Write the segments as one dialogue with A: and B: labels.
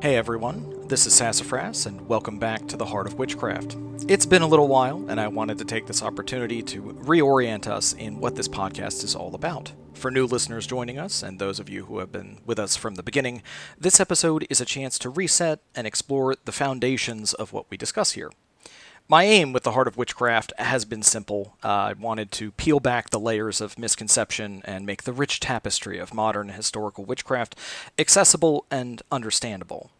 A: Hey everyone, this is Sassafras, and welcome back to the Heart of Witchcraft. It's been a little while, and I wanted to take this opportunity to reorient us in what this podcast is all about. For new listeners joining us, and those of you who have been with us from the beginning, this episode is a chance to reset and explore the foundations of what we discuss here. My aim with the Heart of Witchcraft has been simple. I wanted to peel back the layers of misconception and make the rich tapestry of modern historical witchcraft accessible and understandable.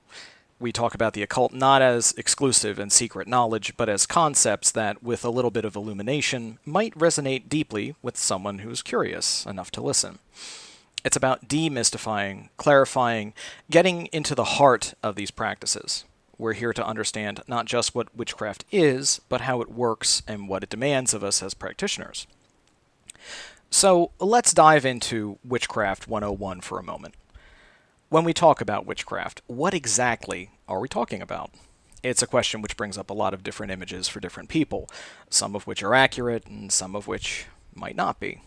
A: We talk about the occult not as exclusive and secret knowledge, but as concepts that, with a little bit of illumination, might resonate deeply with someone who's curious enough to listen. It's about demystifying, clarifying, getting into the heart of these practices. We're here to understand not just what witchcraft is, but how it works and what it demands of us as practitioners. So let's dive into Witchcraft 101 for a moment. When we talk about witchcraft, what exactly are we talking about? It's a question which brings up a lot of different images for different people, some of which are accurate and some of which might not be.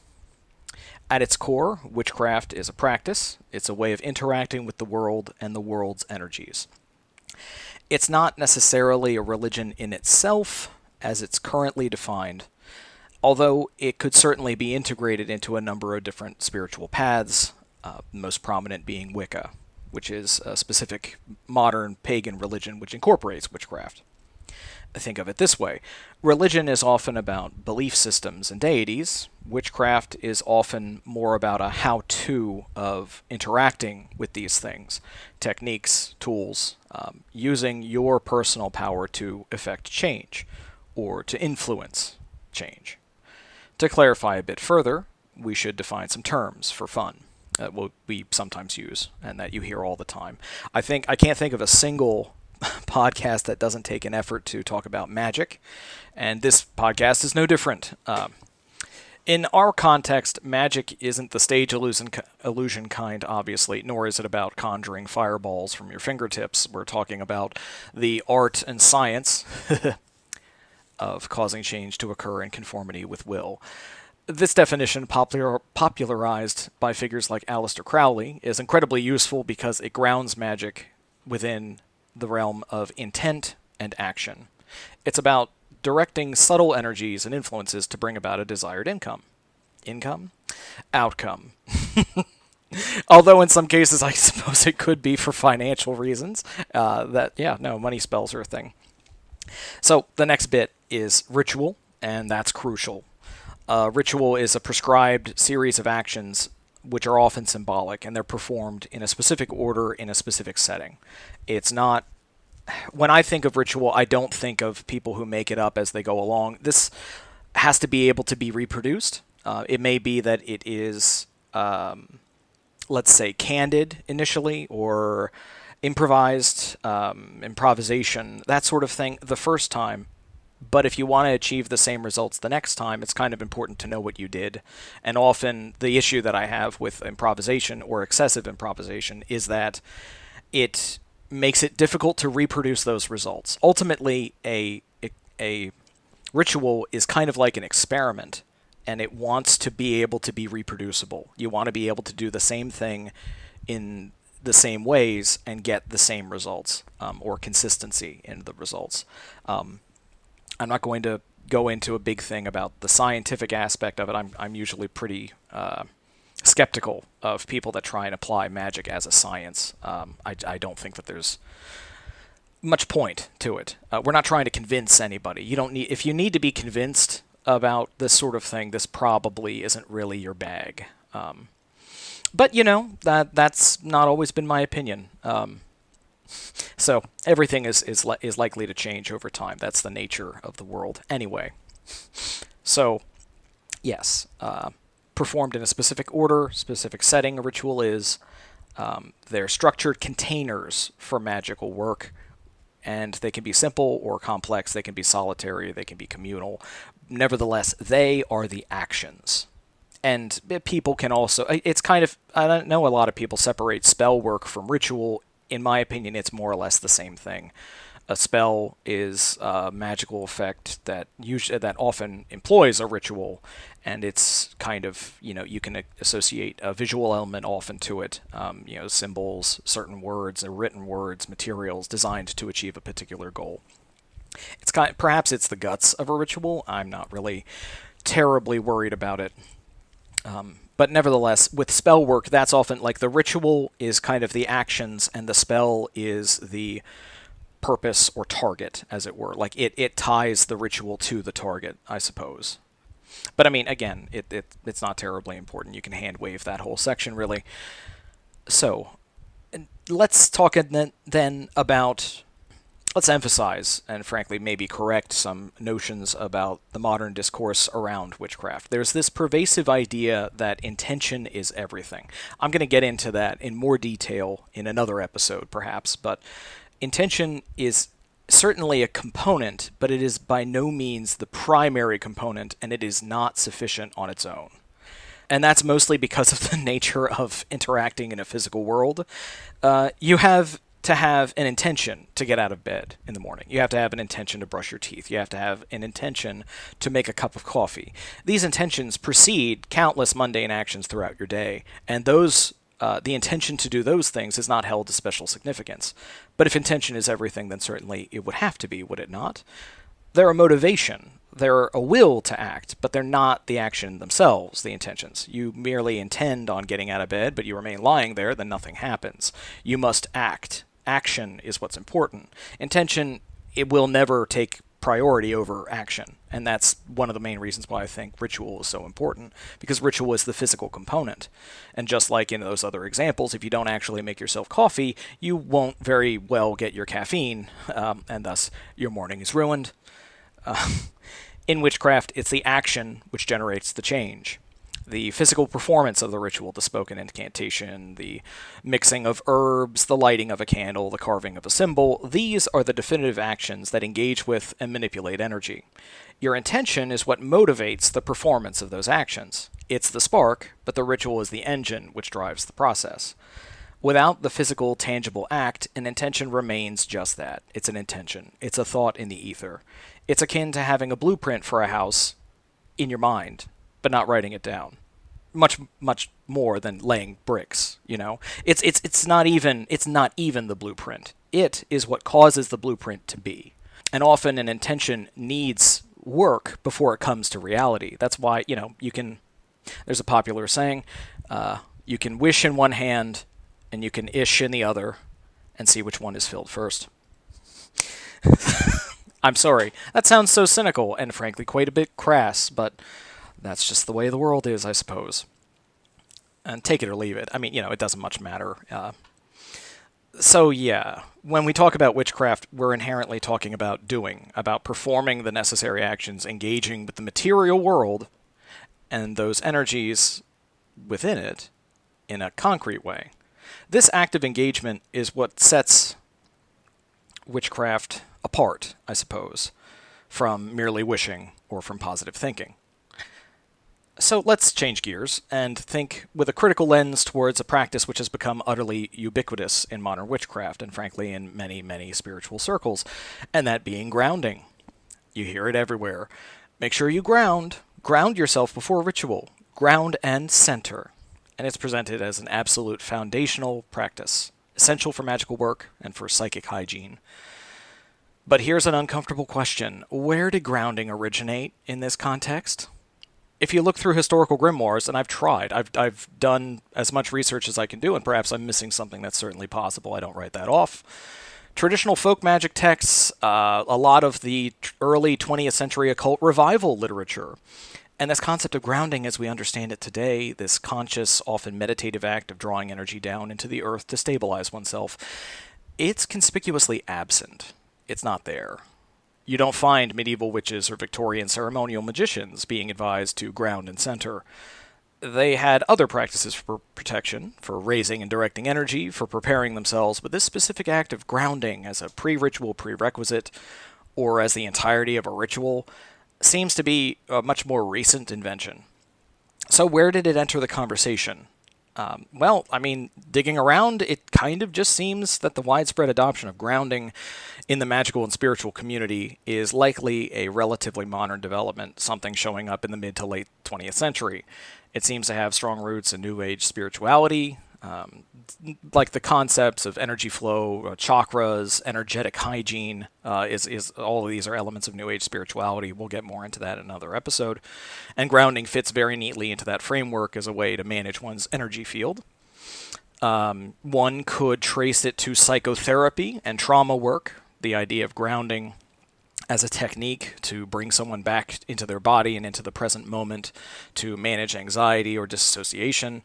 A: At its core, witchcraft is a practice. It's a way of interacting with the world and the world's energies. It's not necessarily a religion in itself, as it's currently defined, although it could certainly be integrated into a number of different spiritual paths, most prominent being Wicca, which is a specific modern pagan religion which incorporates witchcraft. Think of it this way. Religion is often about belief systems and deities. Witchcraft is often more about a how-to of interacting with these things, techniques, tools, using your personal power to effect change or to influence change. To clarify a bit further, we should define some terms for fun that we sometimes use and that you hear all the time. I can't think of a single podcast that doesn't take an effort to talk about magic, and this podcast is no different. In our context, magic isn't the stage illusion kind, obviously, nor is it about conjuring fireballs from your fingertips. We're talking about the art and science of causing change to occur in conformity with will. This definition, popularized by figures like Aleister Crowley, is incredibly useful because it grounds magic within the realm of intent and action. It's about directing subtle energies and influences to bring about a desired outcome. Although in some cases I suppose it could be for financial reasons. Money spells are a thing. So the next bit is ritual, and that's crucial. Ritual is a prescribed series of actions which are often symbolic, and they're performed in a specific order in a specific setting. It's not... When I think of ritual, I don't think of people who make it up as they go along. This has to be able to be reproduced. It may be that it is, let's say, candid initially, or improvisation, that sort of thing, the first time. But if you want to achieve the same results the next time, it's kind of important to know what you did. And often the issue that I have with improvisation or excessive improvisation is that it makes it difficult to reproduce those results. Ultimately, a ritual is kind of like an experiment, and it wants to be able to be reproducible. You want to be able to do the same thing in the same ways and get the same results, or consistency in the results. I'm not going to go into a big thing about the scientific aspect of it. I'm usually pretty skeptical of people that try and apply magic as a science. I don't think that there's much point to it. We're not trying to convince anybody. If you need to be convinced about this sort of thing, this probably isn't really your bag. But that's not always been my opinion. So everything is likely to change over time. That's the nature of the world anyway. So, yes, performed in a specific order, specific setting, a ritual is. They're structured containers for magical work, and they can be simple or complex. They can be solitary. They can be communal. Nevertheless, they are the actions. And people can also... It's kind of... I know a lot of people separate spell work from ritual. In my opinion, it's more or less the same thing. A spell is a magical effect that often employs a ritual, and it's kind of, you can associate a visual element often to it. Symbols, certain words, or written words, materials designed to achieve a particular goal. Perhaps it's the guts of a ritual. I'm not really terribly worried about it. But nevertheless, with spell work, that's often like the ritual is kind of the actions, and the spell is the purpose or target, as it were. Like it ties the ritual to the target, I suppose. But I mean, again, it's not terribly important. You can hand wave that whole section, really. So, let's talk then about. Let's emphasize, and frankly maybe correct, some notions about the modern discourse around witchcraft. There's this pervasive idea that intention is everything. I'm going to get into that in more detail in another episode, perhaps, but intention is certainly a component, but it is by no means the primary component, and it is not sufficient on its own. And that's mostly because of the nature of interacting in a physical world. You have to have an intention to get out of bed in the morning. You have to have an intention to brush your teeth. You have to have an intention to make a cup of coffee. These intentions precede countless mundane actions throughout your day, and the intention to do those things is not held to special significance. But if intention is everything, then certainly it would have to be, would it not? They're a motivation. They're a will to act, but they're not the action themselves, the intentions. You merely intend on getting out of bed, but you remain lying there, then nothing happens. You must act. Action is what's important. Intention, it will never take priority over action. And that's one of the main reasons why I think ritual is so important, because ritual is the physical component. And just like in those other examples, if you don't actually make yourself coffee, you won't very well get your caffeine, and thus your morning is ruined. In witchcraft, it's the action which generates the change. The physical performance of the ritual, the spoken incantation, the mixing of herbs, the lighting of a candle, the carving of a symbol, these are the definitive actions that engage with and manipulate energy. Your intention is what motivates the performance of those actions. It's the spark, but the ritual is the engine which drives the process. Without the physical, tangible act, an intention remains just that. It's an intention. It's a thought in the ether. It's akin to having a blueprint for a house in your mind, but not writing it down. Much more than laying bricks, It's not even the blueprint. It is what causes the blueprint to be. And often an intention needs work before it comes to reality. That's why, there's a popular saying, you can wish in one hand and you can ish in the other and see which one is filled first. I'm sorry. That sounds so cynical and frankly quite a bit crass, but that's just the way the world is, I suppose. And take it or leave it. I mean, it doesn't much matter. So yeah, when we talk about witchcraft, we're inherently talking about about performing the necessary actions, engaging with the material world and those energies within it in a concrete way. This active engagement is what sets witchcraft apart, I suppose, from merely wishing or from positive thinking. So let's change gears and think with a critical lens towards a practice which has become utterly ubiquitous in modern witchcraft and frankly in many, many spiritual circles, and that being grounding. You hear it everywhere. Make sure you ground. Ground yourself before ritual. Ground and center. And it's presented as an absolute foundational practice, essential for magical work and for psychic hygiene. But here's an uncomfortable question. Where did grounding originate in this context? If you look through historical grimoires, and I've tried, I've done as much research as I can do, and perhaps I'm missing something that's certainly possible, I don't write that off. Traditional folk magic texts, a lot of the early 20th century occult revival literature, and this concept of grounding as we understand it today, this conscious, often meditative act of drawing energy down into the earth to stabilize oneself, it's conspicuously absent. It's not there. You don't find medieval witches or Victorian ceremonial magicians being advised to ground and center. They had other practices for protection, for raising and directing energy, for preparing themselves, but this specific act of grounding as a pre-ritual prerequisite, or as the entirety of a ritual, seems to be a much more recent invention. So where did it enter the conversation? Well, I mean, digging around, it kind of just seems that the widespread adoption of grounding in the magical and spiritual community is likely a relatively modern development, something showing up in the mid to late 20th century. It seems to have strong roots in New Age spirituality, like the concepts of energy flow, chakras, energetic hygiene. Is all of these are elements of New Age spirituality. We'll get more into that in another episode. And grounding fits very neatly into that framework as a way to manage one's energy field. One could trace it to psychotherapy and trauma work. The idea of grounding as a technique to bring someone back into their body and into the present moment to manage anxiety or dissociation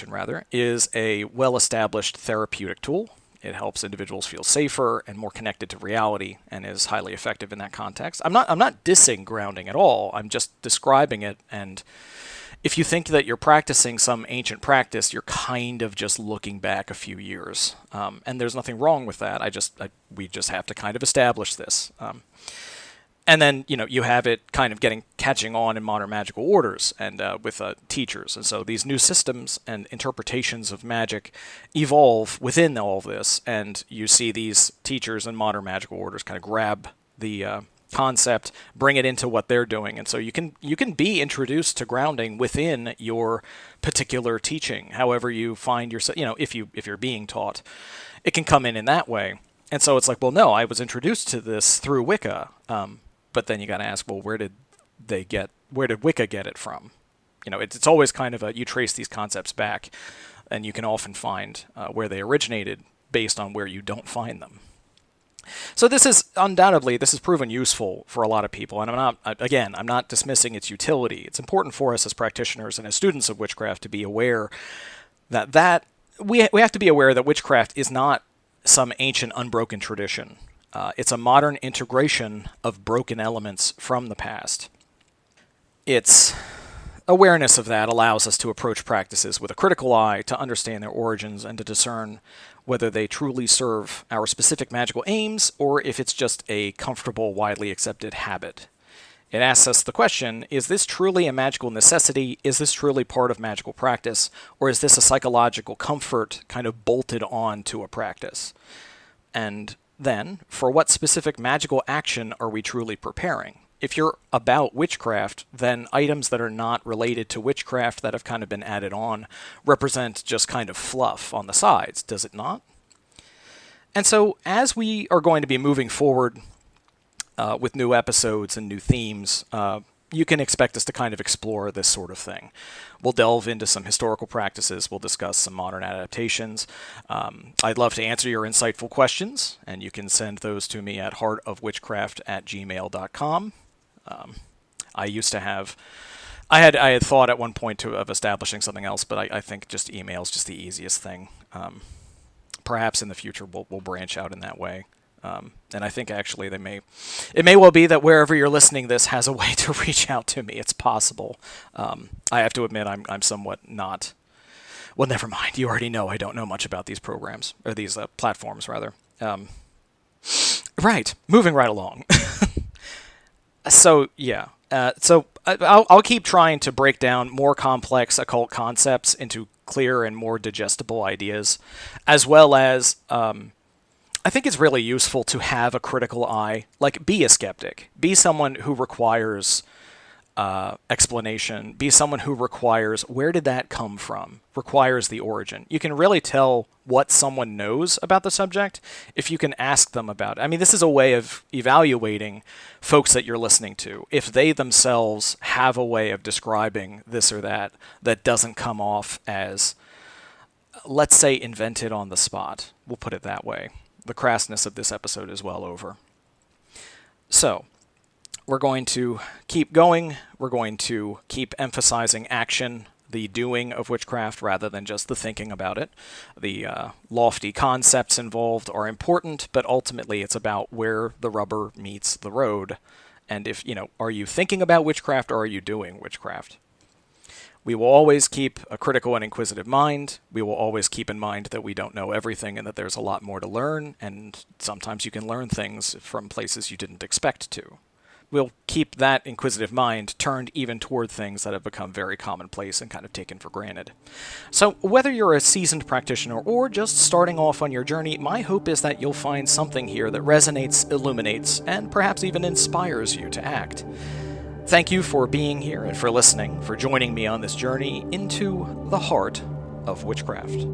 A: rather, is a well-established therapeutic tool. It helps individuals feel safer and more connected to reality and is highly effective in that context. I'm not dissing grounding at all. I'm just describing it, and if you think that you're practicing some ancient practice, you're kind of just looking back a few years. And there's nothing wrong with that. We just have to kind of establish this. And then, you have it kind of catching on in modern magical orders and with teachers. And so these new systems and interpretations of magic evolve within all of this. And you see these teachers and modern magical orders kind of grab the concept, bring it into what they're doing. And so you can be introduced to grounding within your particular teaching, however you find yourself, if you're being taught. It can come in that way. And so it's like, well, no, I was introduced to this through Wicca. But then you got to ask, well, where did Wicca get it from? It's always kind of you trace these concepts back, and you can often find where they originated based on where you don't find them. So this is proven useful for a lot of people, and I'm not dismissing its utility. It's important for us as practitioners and as students of witchcraft to be aware that we have to be aware that witchcraft is not some ancient unbroken tradition. It's a modern integration of broken elements from the past. Its awareness of that allows us to approach practices with a critical eye, to understand their origins, and to discern whether they truly serve our specific magical aims, or if it's just a comfortable, widely accepted habit. It asks us the question, is this truly a magical necessity? Is this truly part of magical practice? Or is this a psychological comfort kind of bolted on to a practice? And then, for what specific magical action are we truly preparing? If you're about witchcraft, then items that are not related to witchcraft that have kind of been added on represent just kind of fluff on the sides, does it not? And so, as we are going to be moving forward with new episodes and new themes, you can expect us to kind of explore this sort of thing. We'll delve into some historical practices. We'll discuss some modern adaptations. I'd love to answer your insightful questions, and you can send those to me at heartofwitchcraft@gmail.com. I had thought at one point of establishing something else, but I think just email is just the easiest thing. Perhaps in the future we'll branch out in that way. And I think actually it may well be that wherever you're listening this has a way to reach out to me. It's possible. I have to admit I'm somewhat not. Well, never mind. You already know I don't know much about these programs, or these platforms rather. Right. Moving right along. So yeah. I'll keep trying to break down more complex occult concepts into clear and more digestible ideas, as well as I think it's really useful to have a critical eye. Like, be a skeptic. Be someone who requires explanation. Be someone who requires, where did that come from? Requires the origin. You can really tell what someone knows about the subject if you can ask them about it. I mean, this is a way of evaluating folks that you're listening to. If they themselves have a way of describing this or that doesn't come off as, let's say, invented on the spot. We'll put it that way. The crassness of this episode is well over. So, we're going to keep going. We're going to keep emphasizing action, the doing of witchcraft, rather than just the thinking about it. The lofty concepts involved are important, but ultimately it's about where the rubber meets the road. And if, are you thinking about witchcraft or are you doing witchcraft? We will always keep a critical and inquisitive mind. We will always keep in mind that we don't know everything and that there's a lot more to learn, and sometimes you can learn things from places you didn't expect to. we'll keep that inquisitive mind turned even toward things that have become very commonplace and kind of taken for granted. So, whether you're a seasoned practitioner or just starting off on your journey, my hope is that you'll find something here that resonates, illuminates, and perhaps even inspires you to act. Thank you for being here and for listening, for joining me on this journey into the heart of witchcraft.